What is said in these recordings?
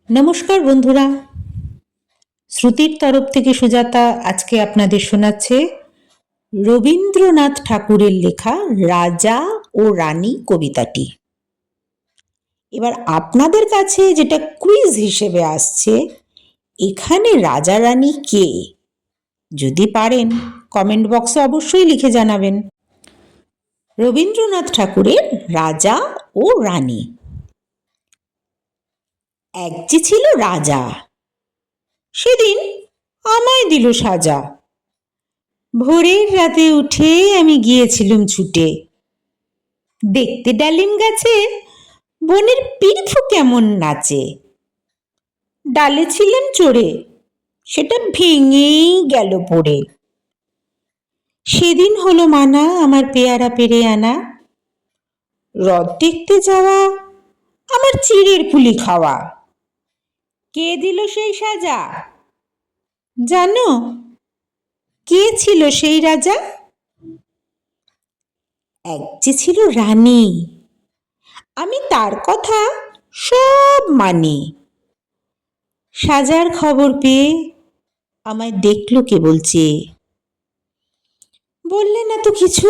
নমস্কার বন্ধুরা, শ্রুতির তরফ থেকে সুজাতা আজকে আপনাদের শোনাচ্ছে রবীন্দ্রনাথ ঠাকুরের লেখা রাজা ও রানী কবিতাটি। এবার আপনাদের কাছে যেটা কুইজ হিসেবে আসছে, এখানে রাজা রানী কে? যদি পারেন কমেন্ট বক্সে অবশ্যই লিখে জানাবেন। রবীন্দ্রনাথ ঠাকুরের রাজা ও রানী। এক যে ছিল রাজা, সেদিন আমায় দিল সাজা। ভোরের রাতে উঠে আমি গিয়েছিলুম ছুটে, দেখতে ডালিম গাছে বনের পিরফু কেমন নাচে। ডালে ছিলাম চড়ে, সেটা ভেঙেই গেল পড়ে। সেদিন হলো মানা আমার পেয়ারা পেরে আনা, রথ দেখতে যাওয়া আমার চিড়ের পুলি খাওয়া। কে দিল সেই সাজা জানো? কে ছিল সেই রাজা? এক যে ছিল রানী, আমি তার কথা সব মানি। সাজার খবর পেয়ে আমায় দেখলো কেবল চেয়ে, বললে না তো কিছু,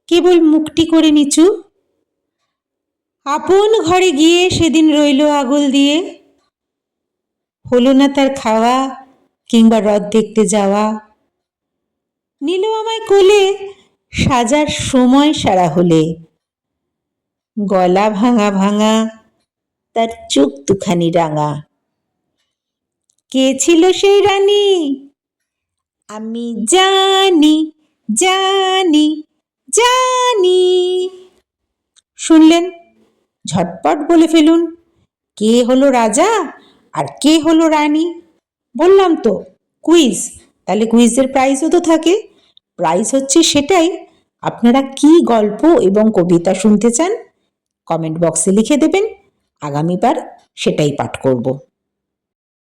কেবল মুখটি করে নিচু। আপন ঘরে গিয়ে সেদিন রইল আগল দিয়ে, হলো না তার খাওয়া কিংবা রথ দেখতে যাওয়া। নিল আমায় কোলে সাজার সময় সারা হলে, গলা ভাঙা ভাঙা তার চোখ দুখানি রাঙা। কে ছিল সেই রানী? আমি জানি জানি জানি। শুনলেন? ঝটপট বলে ফেলুন, কে হলো রাজা আর কে হলো রানী? বললাম তো কুইজ, তাহলে কুইজের প্রাইজও তো থাকে। প্রাইজ হচ্ছে সেটাই, আপনারা কি গল্প এবং কবিতা শুনতে চান কমেন্ট বক্সে লিখে দেবেন, আগামীবার সেটাই পাঠ করব।